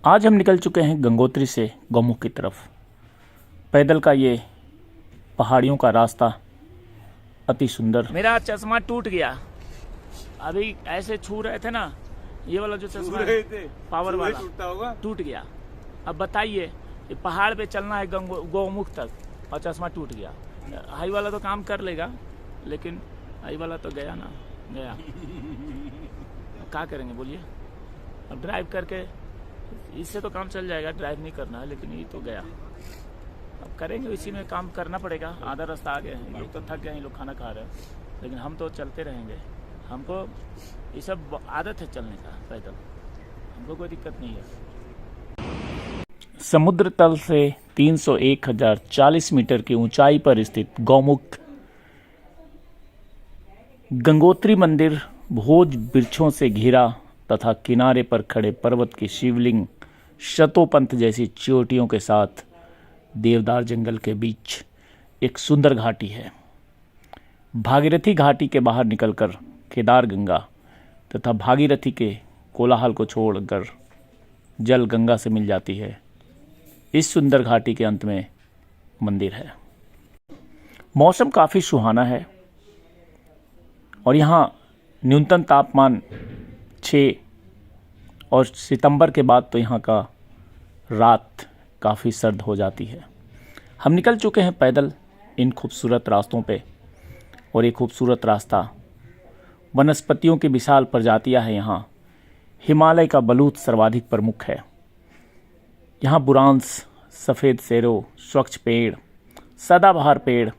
आज हम निकल चुके हैं गंगोत्री से गौमुख की तरफ। पैदल का ये पहाड़ियों का रास्ता अति सुंदर। मेरा चश्मा टूट गया, अभी ऐसे छू रहे थे ना, ये वाला जो चश्मा पावर वाला टूट गया। अब बताइए, ये पहाड़ पे चलना है गौमुख तक और चश्मा टूट गया। हाई वाला तो काम कर लेगा, लेकिन हाई वाला तो गया ना गया। क्या करेंगे बोलिए? अब ड्राइव करके इससे तो काम चल जाएगा, ड्राइव नहीं करना है, लेकिन ये तो गया। अब करेंगे, इसी में काम करना पड़ेगा। आधा रास्ता आ गए हैं, लोग तो थक गए हैं, लोग खाना खा रहे हैं, लेकिन हम तो चलते रहेंगे। हमको ये सब आदत है चलने का, पैदल हमको कोई दिक्कत नहीं है। समुद्र तल से 301,040 मीटर की ऊंचाई पर स्थित गौमुख गंगोत्री मंदिर भोज वृक्षों से घिरा तथा किनारे पर खड़े पर्वत की शिवलिंग शतोपंथ जैसी चोटियों के साथ देवदार जंगल के बीच एक सुंदर घाटी है। भागीरथी घाटी के बाहर निकलकर केदार गंगा तथा भागीरथी के कोलाहल को छोड़कर जल गंगा से मिल जाती है। इस सुंदर घाटी के अंत में मंदिर है। मौसम काफ़ी सुहाना है और यहाँ न्यूनतम तापमान 6 और सितंबर के बाद तो यहाँ का रात काफ़ी सर्द हो जाती है। हम निकल चुके हैं पैदल इन खूबसूरत रास्तों पे, और ये खूबसूरत रास्ता वनस्पतियों की विशाल प्रजातियां हैं। यहाँ हिमालय का बलूत सर्वाधिक प्रमुख है। यहाँ बुरांस, सफ़ेद सेरो, स्वच्छ पेड़, सदाबहार पेड़,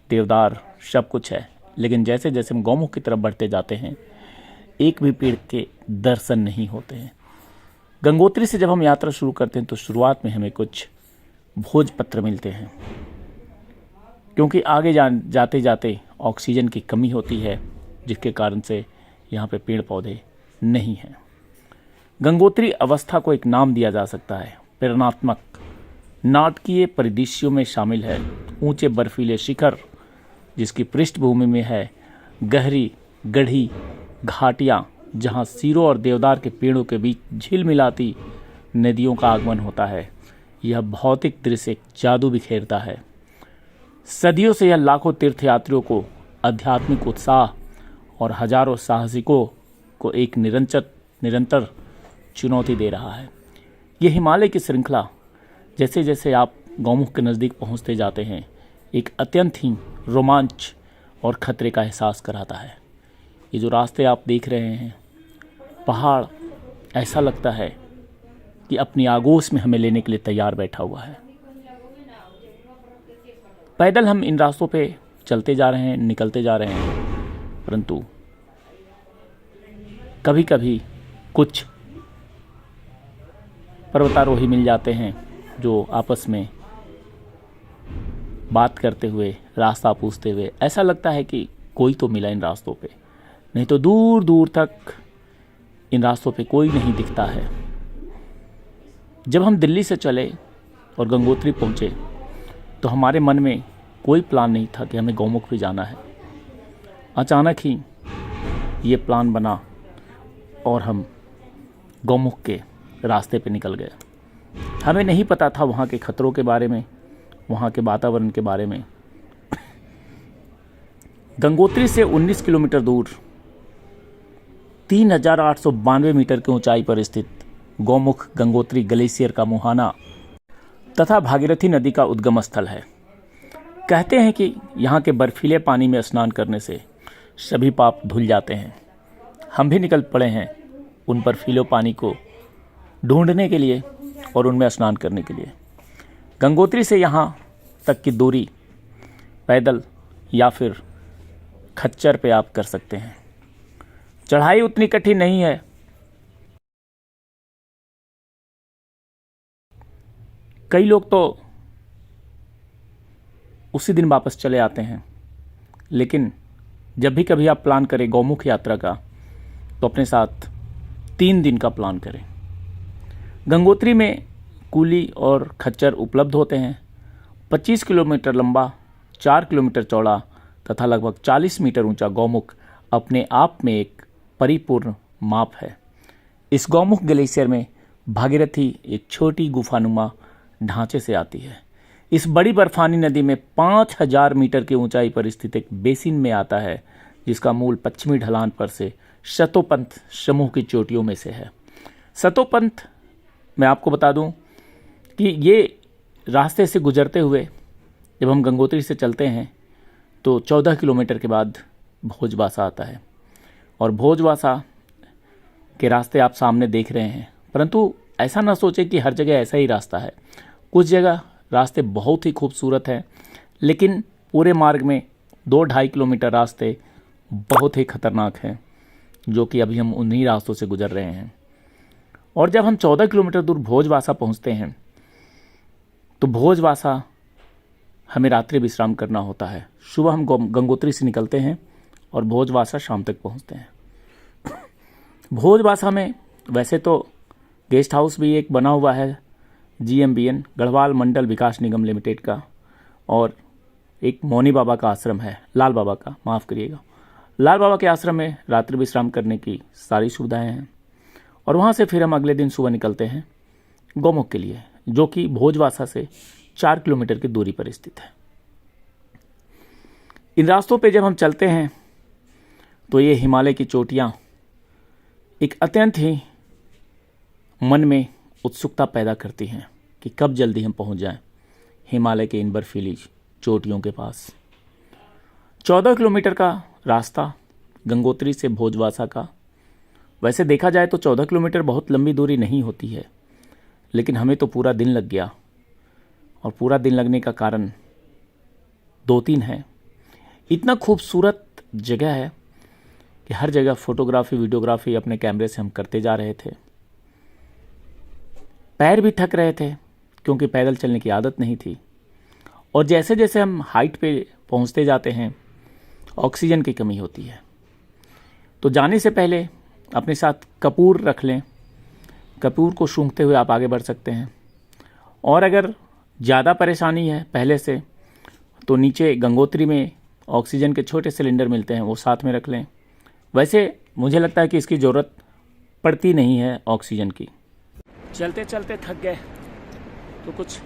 देवदार सब कुछ है। लेकिन जैसे जैसे हम गौमुख की तरफ बढ़ते जाते हैं, एक भी पेड़ के दर्शन नहीं होते हैं। गंगोत्री से जब हम यात्रा शुरू करते हैं तो शुरुआत में हमें कुछ भोजपत्र मिलते हैं, क्योंकि आगे जाते जाते ऑक्सीजन की कमी होती है, जिसके कारण से यहाँ पे पेड़ पौधे नहीं हैं। गंगोत्री अवस्था को एक नाम दिया जा सकता है, प्रेरणात्मक, नाटकीय परिदृश्यों में शामिल है। ऊंचे बर्फीले शिखर जिसकी पृष्ठभूमि में है गहरी गढ़ी घाटियाँ, जहाँ सीरों और देवदार के पेड़ों के बीच झिलमिलाती नदियों का आगमन होता है। यह भौतिक दृश्य एक जादू बिखेरता है। सदियों से यह लाखों तीर्थयात्रियों को आध्यात्मिक उत्साह और हजारों साहसिकों को एक निरंतर चुनौती दे रहा है। यह हिमालय की श्रृंखला जैसे जैसे आप गौमुख के नज़दीक पहुंचते जाते हैं, एक अत्यंत ही रोमांच और खतरे का एहसास कराता है। ये जो रास्ते आप देख रहे हैं, पहाड़ ऐसा लगता है कि अपनी आगोश में हमें लेने के लिए तैयार बैठा हुआ है। पैदल हम इन रास्तों पे चलते जा रहे हैं, निकलते जा रहे हैं, परंतु कभी कभी कुछ पर्वतारोही मिल जाते हैं जो आपस में बात करते हुए, रास्ता पूछते हुए, ऐसा लगता है कि कोई तो मिला इन रास्तों पे, नहीं तो दूर दूर तक इन रास्तों पे कोई नहीं दिखता है। जब हम दिल्ली से चले और गंगोत्री पहुँचे तो हमारे मन में कोई प्लान नहीं था कि हमें गौमुख भी जाना है। अचानक ही ये प्लान बना और हम गौमुख के रास्ते पे निकल गए। हमें नहीं पता था वहाँ के खतरों के बारे में, वहाँ के वातावरण के बारे में। गंगोत्री से 19 किलोमीटर दूर 3,892 मीटर की ऊंचाई पर स्थित गौमुख गंगोत्री ग्लेशियर का मुहाना तथा भागीरथी नदी का उद्गम स्थल है। कहते हैं कि यहाँ के बर्फीले पानी में स्नान करने से सभी पाप धुल जाते हैं। हम भी निकल पड़े हैं उन बर्फीले पानी को ढूंढने के लिए और उनमें स्नान करने के लिए। गंगोत्री से यहाँ तक की दूरी पैदल या फिर खच्चर पे आप कर सकते हैं। चढ़ाई उतनी कठिन नहीं है। कई लोग तो उसी दिन वापस चले आते हैं, लेकिन जब भी कभी आप प्लान करें गौमुख यात्रा का, तो अपने साथ 3 दिन का प्लान करें। गंगोत्री में कूली और खच्चर उपलब्ध होते हैं। 25 किलोमीटर लंबा, 4 किलोमीटर चौड़ा तथा लगभग 40 मीटर ऊंचा गौमुख अपने आप में एक परिपूर्ण माप है। इस गौमुख ग्लेशियर में भागीरथी एक छोटी गुफानुमा ढांचे से आती है। इस बड़ी बर्फानी नदी में 5000 मीटर की ऊंचाई पर स्थित एक बेसिन में आता है, जिसका मूल पश्चिमी ढलान पर से शतोपंथ समूह की चोटियों में से है। शतोपंथ मैं आपको बता दूं कि ये रास्ते से गुजरते हुए जब हम गंगोत्री से चलते हैं तो 14 किलोमीटर के बाद भोजवासा आता है, और भोजवासा के रास्ते आप सामने देख रहे हैं। परंतु ऐसा ना सोचें कि हर जगह ऐसा ही रास्ता है। कुछ जगह रास्ते बहुत ही खूबसूरत हैं, लेकिन पूरे मार्ग में 2-2.5 किलोमीटर रास्ते बहुत ही खतरनाक हैं, जो कि अभी हम उन्हीं रास्तों से गुजर रहे हैं। और जब हम 14 किलोमीटर दूर भोजवासा पहुंचते हैं तो भोजवासा हमें रात्रि विश्राम करना होता है। सुबह हम गंगोत्री से निकलते हैं और भोजवासा शाम तक पहुंचते हैं। भोजवासा में वैसे तो गेस्ट हाउस भी एक बना हुआ है, GMBN गढ़वाल मंडल विकास निगम लिमिटेड का, और एक मौनी बाबा का आश्रम है, लाल बाबा का, माफ़ करिएगा, लाल बाबा के आश्रम में रात्रि विश्राम करने की सारी सुविधाएं हैं। और वहाँ से फिर हम अगले दिन सुबह निकलते हैं गौमुख के लिए, जो कि भोजवासा से 4 किलोमीटर की दूरी पर स्थित है। इन रास्तों पे जब हम चलते हैं तो ये हिमालय की चोटियाँ एक अत्यंत ही मन में उत्सुकता पैदा करती हैं कि कब जल्दी हम पहुंच जाएं हिमालय के इन बर्फीली चोटियों के पास। 14 किलोमीटर का रास्ता गंगोत्री से भोजवासा का, वैसे देखा जाए तो 14 किलोमीटर बहुत लंबी दूरी नहीं होती है, लेकिन हमें तो पूरा दिन लग गया। और पूरा दिन लगने का कारण 2-3 है। इतना खूबसूरत जगह है कि हर जगह फोटोग्राफी वीडियोग्राफी अपने कैमरे से हम करते जा रहे थे। पैर भी थक रहे थे क्योंकि पैदल चलने की आदत नहीं थी। और जैसे जैसे हम हाइट पे पहुंचते जाते हैं ऑक्सीजन की कमी होती है। तो जाने से पहले अपने साथ कपूर रख लें, कपूर को सूंघते हुए आप आगे बढ़ सकते हैं। और अगर ज़्यादा परेशानी है पहले से, तो नीचे गंगोत्री में ऑक्सीजन के छोटे सिलेंडर मिलते हैं, वो साथ में रख लें। वैसे मुझे लगता है कि इसकी ज़रूरत पड़ती नहीं है ऑक्सीजन की। चलते चलते थक गए तो कुछ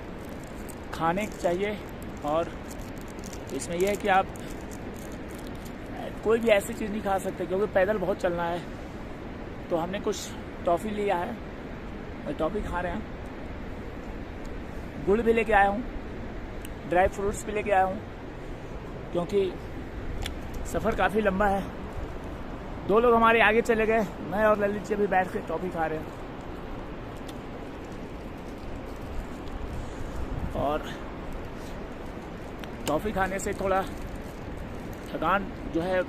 खाने चाहिए, और इसमें यह है कि आप कोई भी ऐसी चीज़ नहीं खा सकते क्योंकि पैदल बहुत चलना है। तो हमने कुछ टॉफ़ी लिया है, मैं टॉफ़ी खा रहे हैं। गुड़ भी लेके आया हूँ, ड्राई फ्रूट्स भी लेके आया हूँ, क्योंकि सफ़र काफ़ी लंबा है। 2 लोग हमारे आगे चले गए, मैं और ललित जी भी बैठ के टॉफ़ी खा रहे हैं। और टॉफ़ी खाने से थोड़ा थकान जो है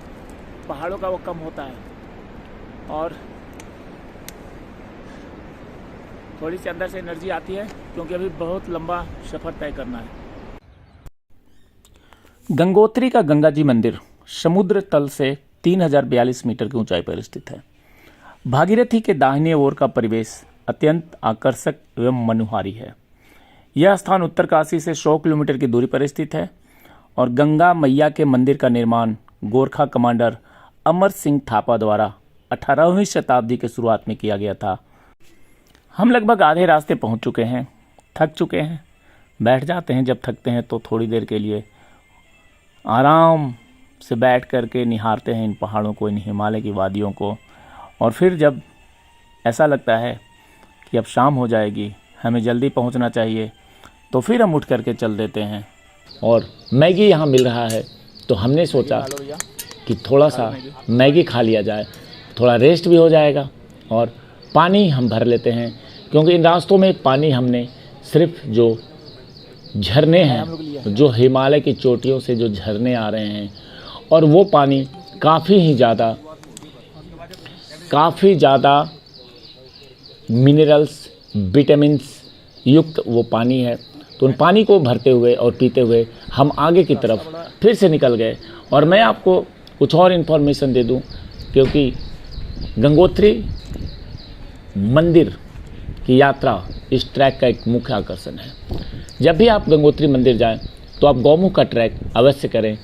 पहाड़ों का वो कम होता है, और थोड़ी सी अंदर से एनर्जी आती है, क्योंकि अभी बहुत लंबा सफ़र तय करना है। गंगोत्री का गंगा जी मंदिर समुद्र तल से 3042 मीटर की ऊंचाई पर स्थित है। भागीरथी के दाहिने ओर का परिवेश अत्यंत आकर्षक एवं मनोहारी है। यह स्थान उत्तरकाशी से 100 किलोमीटर की दूरी पर स्थित है, और गंगा मैया के मंदिर का निर्माण गोरखा कमांडर अमर सिंह थापा द्वारा 18वीं शताब्दी के शुरुआत में किया गया था। हम लगभग आधे रास्ते पहुंच चुके हैं, थक चुके हैं, बैठ जाते हैं। जब थकते हैं तो थोड़ी देर के लिए आराम से बैठ करके निहारते हैं इन पहाड़ों को, इन हिमालय की वादियों को। और फिर जब ऐसा लगता है कि अब शाम हो जाएगी, हमें जल्दी पहुंचना चाहिए, तो फिर हम उठ करके चल देते हैं। और मैगी यहाँ मिल रहा है, तो हमने सोचा कि थोड़ा सा मैगी खा लिया जाए, थोड़ा रेस्ट भी हो जाएगा। और पानी हम भर लेते हैं, क्योंकि इन रास्तों में पानी हमने सिर्फ जो झरने हैं, जो हिमालय की चोटियों से जो झरने आ रहे हैं, और वो पानी काफ़ी ज़्यादा मिनरल्स, विटामिन्स युक्त वो पानी है। तो उन पानी को भरते हुए और पीते हुए हम आगे की तरफ फिर से निकल गए। और मैं आपको कुछ और इन्फॉर्मेशन दे दूं, क्योंकि गंगोत्री मंदिर की यात्रा इस ट्रैक का एक मुख्य आकर्षण है। जब भी आप गंगोत्री मंदिर जाएं तो आप गौमुख का ट्रैक अवश्य करें,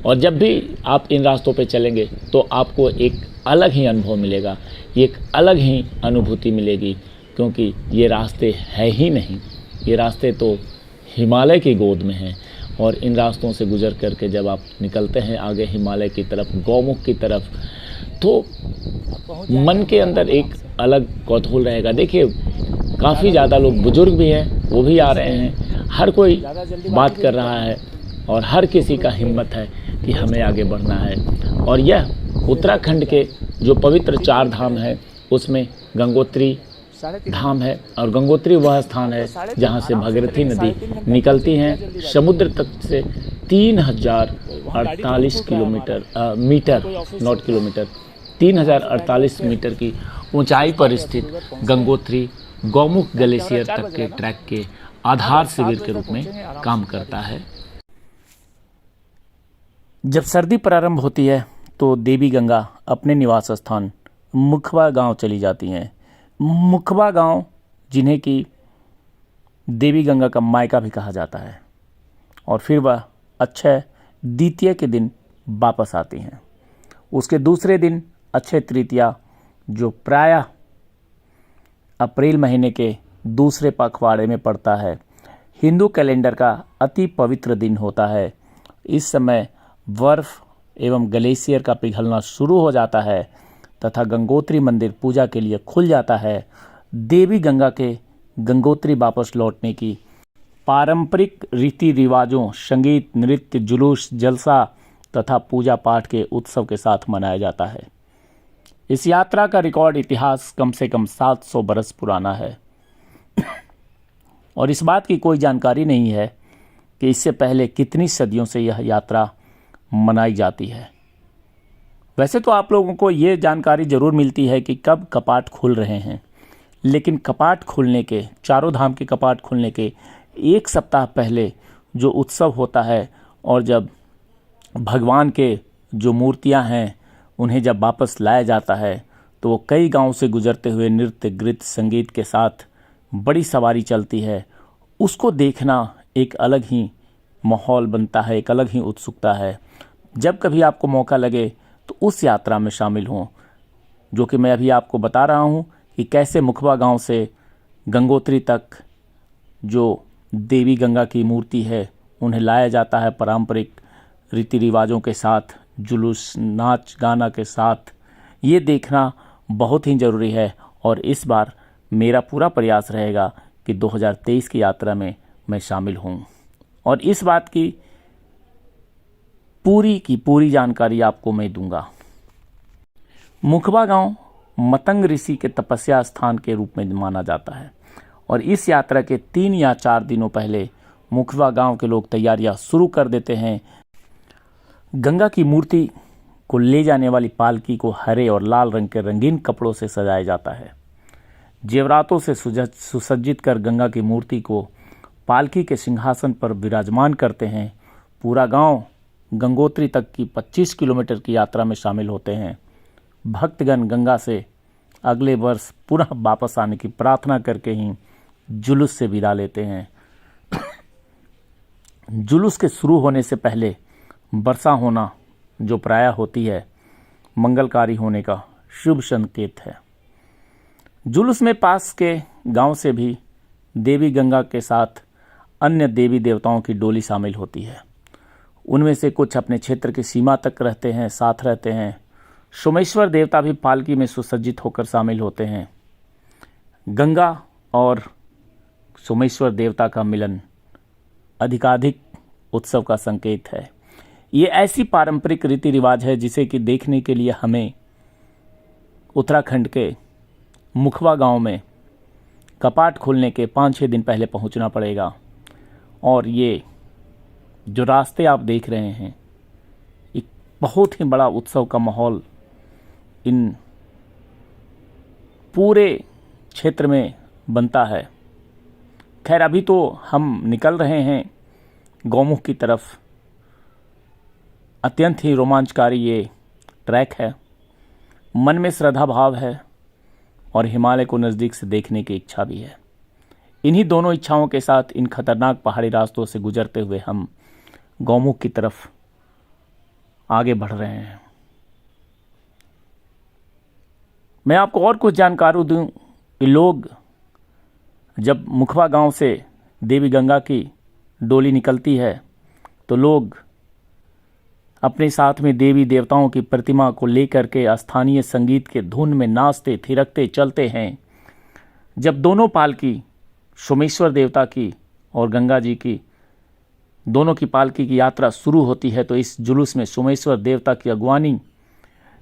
और जब भी आप इन रास्तों पे चलेंगे तो आपको एक अलग ही अनुभव मिलेगा, एक अलग ही अनुभूति मिलेगी, क्योंकि ये रास्ते है ही नहीं, ये रास्ते तो हिमालय की गोद में हैं। और इन रास्तों से गुजर करके जब आप निकलते हैं आगे हिमालय की तरफ, गौमुख की तरफ, तो मन के अंदर एक अलग कौतूहल रहेगा। देखिए काफ़ी ज़्यादा लोग, बुजुर्ग भी हैं, वो भी आ रहे हैं, हर कोई बात कर रहा है और हर किसी का हिम्मत है कि हमें आगे बढ़ना है। और यह उत्तराखंड के जो पवित्र 4 धाम है उसमें गंगोत्री धाम है। और गंगोत्री वह स्थान है जहाँ से भागीरथी नदी निकलती है। समुद्र तट से 3048 kilometre metre, not kilometre, 3048 metre की ऊंचाई पर स्थित गंगोत्री गौमुख ग्लेशियर तक के ट्रैक के आधार शिविर के रूप में काम करता है। जब सर्दी प्रारंभ होती है तो देवी गंगा अपने निवास स्थान मुखबा गांव चली जाती हैं। मुखबा गांव, जिन्हें कि देवी गंगा का मायका भी कहा जाता है, और फिर वह अक्षय द्वितीया के दिन वापस आती हैं। उसके दूसरे दिन अक्षय तृतीया, जो प्रायः अप्रैल महीने के दूसरे पखवाड़े में पड़ता है, हिंदू कैलेंडर का अति पवित्र दिन होता है। इस समय बर्फ एवं ग्लेशियर का पिघलना शुरू हो जाता है तथा गंगोत्री मंदिर पूजा के लिए खुल जाता है। देवी गंगा के गंगोत्री वापस लौटने की पारंपरिक रीति रिवाजों, संगीत, नृत्य, जुलूस, जलसा तथा पूजा पाठ के उत्सव के साथ मनाया जाता है। इस यात्रा का रिकॉर्ड इतिहास कम से कम 700 बरस पुराना है और इस बात की कोई जानकारी नहीं है कि इससे पहले कितनी सदियों से यह यात्रा मनाई जाती है। वैसे तो आप लोगों को ये जानकारी जरूर मिलती है कि कब कपाट खुल रहे हैं, लेकिन कपाट खुलने के, चारों धाम के कपाट खुलने के 1 सप्ताह पहले जो उत्सव होता है और जब भगवान के जो मूर्तियां हैं उन्हें जब वापस लाया जाता है तो वो कई गांव से गुजरते हुए नृत्य, गीत, संगीत के साथ बड़ी सवारी चलती है। उसको देखना एक अलग ही माहौल बनता है, एक अलग ही उत्सुकता है। जब कभी आपको मौका लगे तो उस यात्रा में शामिल हों, जो कि मैं अभी आपको बता रहा हूँ कि कैसे मुखबा गांव से गंगोत्री तक जो देवी गंगा की मूर्ति है उन्हें लाया जाता है पारंपरिक रीति रिवाजों के साथ, जुलूस, नाच गाना के साथ। ये देखना बहुत ही ज़रूरी है और इस बार मेरा पूरा प्रयास रहेगा कि 2023 की यात्रा में मैं शामिल हूँ और इस बात की पूरी जानकारी आपको मैं दूंगा। मुखबा गांव मतंग ऋषि के तपस्या स्थान के रूप में माना जाता है और इस यात्रा के 3 या 4 दिनों पहले मुखबा गांव के लोग तैयारियां शुरू कर देते हैं। गंगा की मूर्ति को ले जाने वाली पालकी को हरे और लाल रंग के रंगीन कपड़ों से सजाया जाता है। जेवरातों से सुसज्जित कर गंगा की मूर्ति को पालकी के सिंहासन पर विराजमान करते हैं। पूरा गांव गंगोत्री तक की 25 किलोमीटर की यात्रा में शामिल होते हैं। भक्तगण गंगा से अगले वर्ष पुनः वापस आने की प्रार्थना करके ही जुलूस से विदा लेते हैं। जुलूस के शुरू होने से पहले वर्षा होना, जो प्रायः होती है, मंगलकारी होने का शुभ संकेत है। जुलूस में पास के गांव से भी देवी गंगा के साथ अन्य देवी देवताओं की डोली शामिल होती है। उनमें से कुछ अपने क्षेत्र की सीमा तक साथ रहते हैं। सोमेश्वर देवता भी पालकी में सुसज्जित होकर शामिल होते हैं। गंगा और सोमेश्वर देवता का मिलन अधिकाधिक उत्सव का संकेत है। ये ऐसी पारंपरिक रीति रिवाज है जिसे कि देखने के लिए हमें उत्तराखंड के मुखबा गांव में कपाट खुलने के 5-6 दिन पहले पहुंचना पड़ेगा। और ये जो रास्ते आप देख रहे हैं, एक बहुत ही बड़ा उत्सव का माहौल इन पूरे क्षेत्र में बनता है। खैर, अभी तो हम निकल रहे हैं गौमुख की तरफ। अत्यंत ही रोमांचकारी ये ट्रैक है। मन में श्रद्धा भाव है और हिमालय को नज़दीक से देखने की इच्छा भी है। इन्हीं दोनों इच्छाओं के साथ इन खतरनाक पहाड़ी रास्तों से गुजरते हुए हम गौमुख की तरफ आगे बढ़ रहे हैं। मैं आपको और कुछ जानकारी दूं कि लोग जब मुखवा गांव से देवी गंगा की डोली निकलती है तो लोग अपने साथ में देवी देवताओं की प्रतिमा को लेकर के स्थानीय संगीत के धुन में नाचते थिरकते चलते हैं। जब दोनों पालकी सोमेश्वर देवता की और गंगा जी की दोनों की पालकी की यात्रा शुरू होती है तो इस जुलूस में सोमेश्वर देवता की अगवानी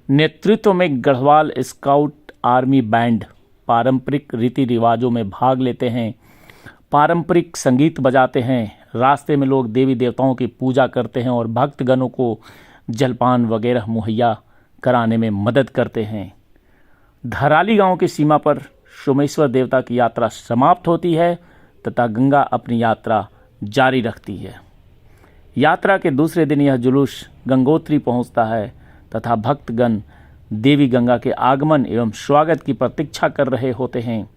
नेतृत्व में गढ़वाल स्काउट आर्मी बैंड पारंपरिक रीति रिवाजों में भाग लेते हैं, पारंपरिक संगीत बजाते हैं। रास्ते में लोग देवी देवताओं की पूजा करते हैं और भक्तगणों को जलपान वगैरह मुहैया कराने में मदद करते हैं। धराली गांव की सीमा पर सोमेश्वर देवता की यात्रा समाप्त होती है तथा गंगा अपनी यात्रा जारी रखती है। यात्रा के दूसरे दिन यह जुलूस गंगोत्री पहुंचता है तथा भक्तगण देवी गंगा के आगमन एवं स्वागत की प्रतीक्षा कर रहे होते हैं।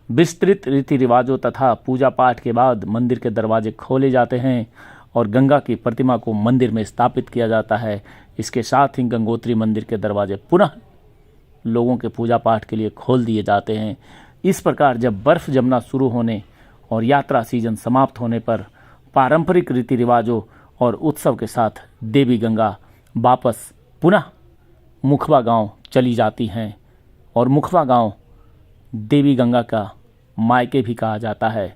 विस्तृत रीति रिवाजों तथा पूजा पाठ के बाद मंदिर के दरवाजे खोले जाते हैं और गंगा की प्रतिमा को मंदिर में स्थापित किया जाता है। इसके साथ ही गंगोत्री मंदिर के दरवाजे पुनः लोगों के पूजा पाठ के लिए खोल दिए जाते हैं। इस प्रकार जब बर्फ़ जमना शुरू होने और यात्रा सीजन समाप्त होने पर पारंपरिक रीति रिवाजों और उत्सव के साथ देवी गंगा वापस पुनः मुखवा गांव चली जाती हैं और मुखवा गांव देवी गंगा का मायके भी कहा जाता है।